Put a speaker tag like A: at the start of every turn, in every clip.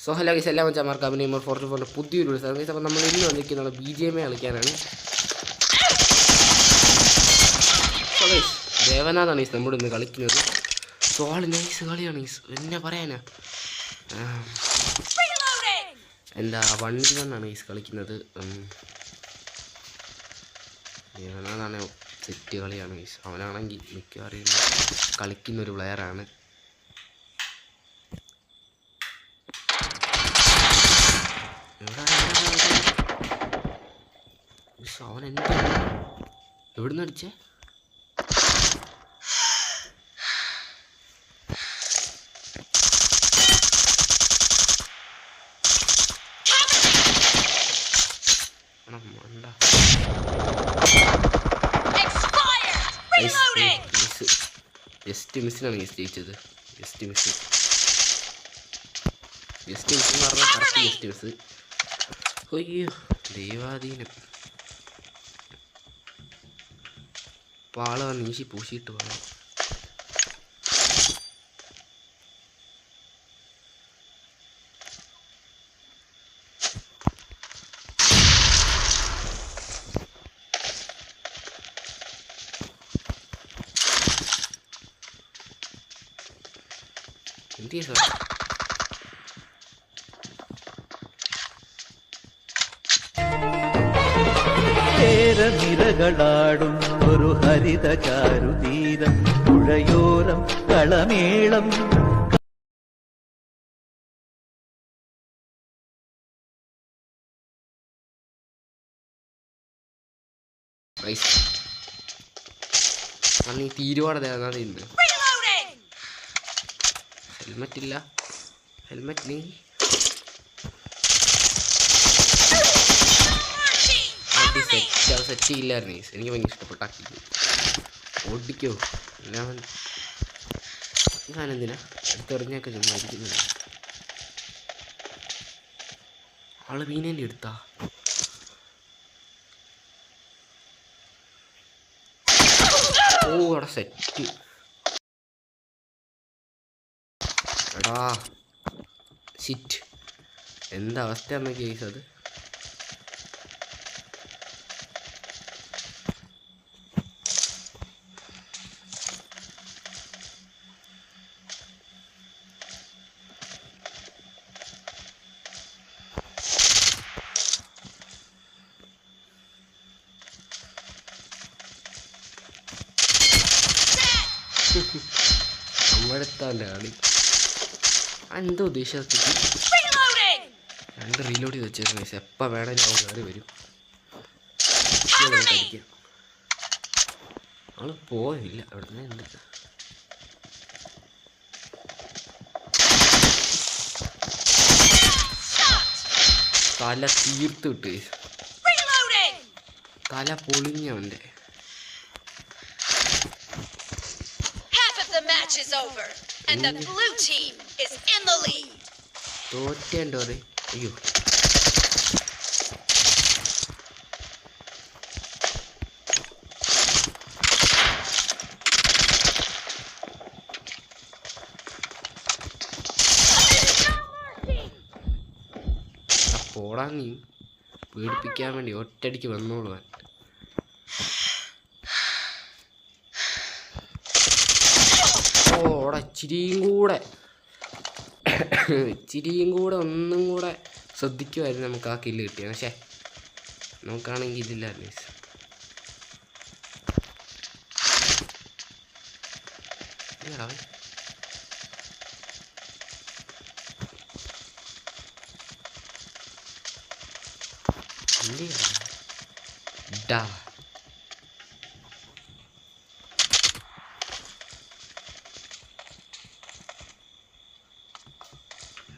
A: So hello guys, എല്ലാ മച്ചാമാർക്ക് അഭിനയമർ 44 പുതിയൊരു ദിവസം ഗൈസ്. അപ്പോൾ നമ്മൾ ഇന്ന് വന്നിരിക്കുന്നത് BGMI കളിക്കാനാണ്. സോ ഗൈസ്, ദേവനാഥാണ് ഗൈസ് നമ്മുടെ ഇന്ന് കളിക്കുന്നത്. സോ ആള് നൈസ് കളിയാണ് ഗൈസ്, എന്നെ പറയാനാ. എന്താ 1v1 ഗൈസ് കളിക്കുന്നത്. ദേവനാഥാണ് സെറ്റ് കളിയാണ് ഗൈസ്. അവനാണെങ്കിൽ മിക്കവാറും കളിക്കുന്നൊരു പ്ലെയറാണ്. അവൻ എന്താ എവിടുന്ന് അടിച്ചേ? ജസ്റ്റ് മിസ്സിനാണ് ജയിച്ചത്. ജസ്റ്റ് മിസ് എന്ന് പറഞ്ഞാൽ കറക്റ്റ് ജസ്റ്റ് മിസ്. അയ്യോ ദൈവാധീനം. പാള നീശി പൂശിയിട്ട് വേണം. എന്ത് ചെയ്യ
B: നിരകളാടും ഒരു ഹരിത ചാരുതീരം പുഴയോരം കളമേളം.
A: തീരുവാട് ഹെൽമെറ്റ് ഇല്ല. ഹെൽമെറ്റ് നീ സെറ്റ് ഇല്ലായിരുന്നു. എനിക്ക് ഭയങ്കര ഇഷ്ടപ്പെട്ടാക്കി ഓടിക്കോ. ഞാനെന്തിനാ എടുത്തെറിഞ്ഞൊക്കെ ചുമ്മായിരിക്കുന്നത്. ആള് മീനേൻ്റെ എടുത്താ. ഓ അവിടെ സെറ്റ്. എടാ സിറ്റ്, എന്താ അവസ്ഥയാണെന്ന് കേസ്. അത് നമ്മളെത്താൻ്റെ കളി എന്തോ ഉദ്ദേശിച്ചത്. 2 റീലോഡ് ചെയ്ത് വെച്ചേക്കുന്ന ഗൈസ്. എപ്പോൾ വേണമെങ്കിലും അവൻ കയറി വരും. അടിക്കാം. അവൾ പോയില്ല അവിടെ നിന്ന്. എന്ത് തല തീർത്ത് വിട്ട് ഗൈസ്. തല പൊളിഞ്ഞവൻ്റെ.
C: And the blue team is in the lead.
A: തോറ്റേണ്ടോ? അയ്യോ പോടാ, നീ പേടിപ്പിക്കാൻ വേണ്ടി ഒറ്റയടിക്ക് വന്നോളുവാൻ. ഓടെ ഇച്ചിരിയും കൂടെ ഒന്നും കൂടെ ശ്രദ്ധിക്കുമായിരുന്നു നമുക്ക് ആ കില്ല് കിട്ടിയത്. പക്ഷേ നമുക്കാണെങ്കിൽ ഇതില്ലായിരുന്നു. ഡാ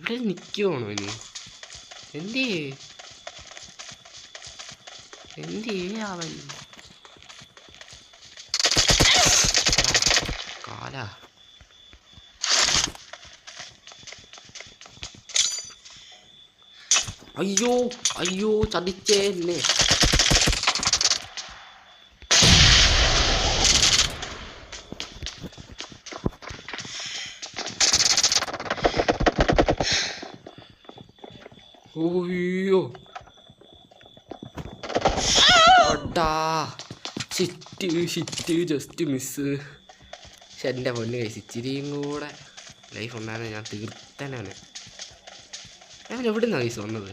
A: ഇവിടെ നിൽക്കുവാണോ ഇനി? എന്തേ അവൻ കാല. അയ്യോ ചതിച്ചേ എന്നെ. ഓയ്യോ ഷിറ്റ് ജസ്റ്റ് മിസ്. പക്ഷെ എൻ്റെ പൊന്ന് കഴിച്ച് ഇച്ചിരിയും കൂടെ ലൈഫ് ഉണ്ടായിരുന്നു ഞാൻ തീർത്തനാണ്. ഞാൻ എവിടെ നിന്നാണ് കഴിച്ച് വന്നത്?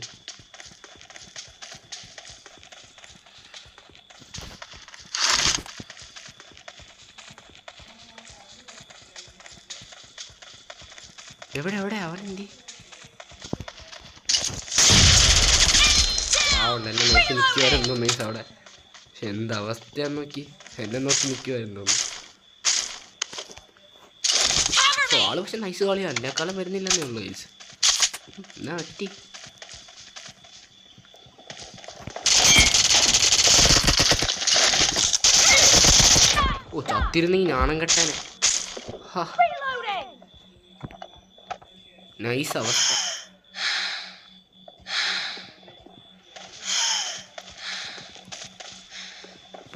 A: എവിടെ അവനെന്തി എന്നെ നോക്കി നിൽക്കുമായിരുന്നു മീൻസ് അവിടെ. പക്ഷെ എന്തവസ്ഥയാന്ന് നോക്കി, എന്നെ നോക്കി നിൽക്കുമായിരുന്നു. ആള് പക്ഷെ നൈസ് കളിയാ, എന്നെക്കാളും വരുന്നില്ലെന്നേ ഉള്ളു ഗൈസ്. എന്നാ പറ്റി? ഓ ചത്തിരുന്നെങ്കിൽ ഞാണം കെട്ടാനെ. നൈസ് അവസ്ഥ.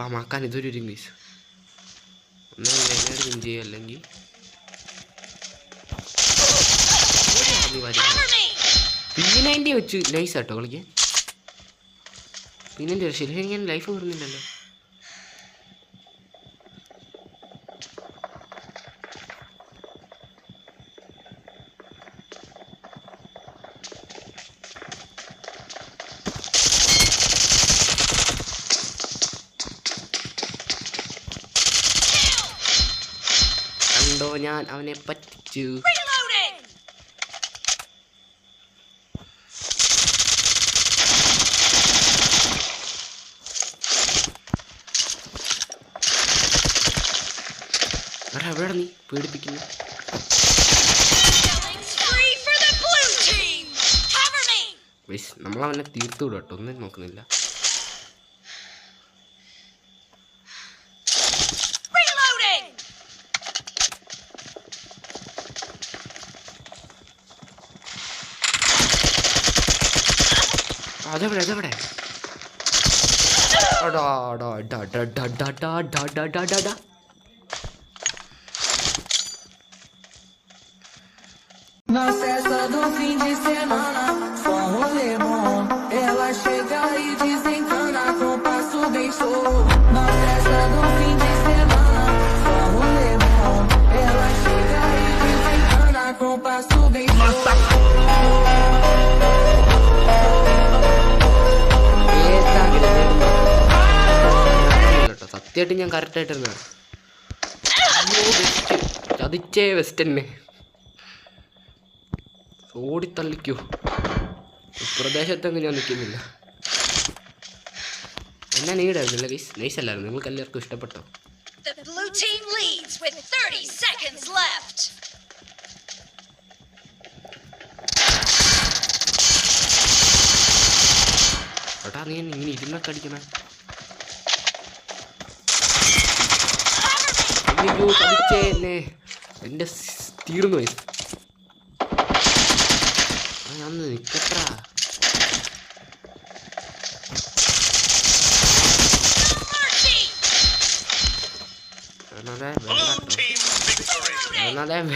A: അപ്പം ആക്കാൻ ഇതൊരു ഇംഗ്ലീഷ് ഒന്നും വിൻ ചെയ്യുക. അല്ലെങ്കിൽ P90 വെച്ച് നൈസ് ആട്ടോ കളിക്കാൻ. P90 ശരി ഞാൻ ലൈഫ് വരുന്നില്ലല്ലോ. കണ്ടോ ഞാൻ അവനെ പറ്റിച്ചു. എവിടെ നീ പേടിപ്പിക്കുന്നു? നമ്മളവനെ തീർത്തു വിടും കേട്ടോ, ഒന്നും നോക്കുന്നില്ല. അതെവിടെ
D: Na festa do fim de semana, só um rolê bom. Ela chega e desencana com passo bem show. Na festa do fim de semana, só um rolê bom. Ela chega e desencana com passo bem show.
A: സത്യമായിട്ട് ഞാൻ കറക്റ്റായിട്ടിരുന്ന ചതിച്ചേ വെസ്റ്റന്നെ ഓടിത്തള്ളിക്കൂ. പ്രദേശത്തൊന്നും ഞാൻ നിൽക്കുന്നില്ല. എന്നാ നീടായിരുന്നില്ല guys, nice അല്ലായിരുന്നു. നിങ്ങൾക്ക് എല്ലാവർക്കും ഇഷ്ടപ്പെട്ടോ?
C: The blue team leads with 30 seconds left.
A: ഏട്ടാ നീ ഇങ്ങനെ ഇരുന്നൊക്കെ അടിക്കണേ. അയ്യോ കളിച്ചേ എന്നെ, എൻ്റെ തീർന്നു ഗൈസ്. ഞാൻ നിൽക്കട്ടാ.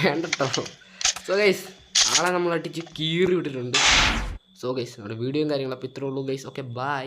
A: വേണ്ടട്ടോ. സോ ഗൈസ് ആളെ നമ്മൾ അടിച്ച് കീറി വിട്ടിട്ടുണ്ട്. സോ ഗൈസ് നമ്മുടെ വീഡിയോയും കാര്യങ്ങളപ്പോൾ ഇത്രേ ഉള്ളൂ ഗൈസ്. Okay bye.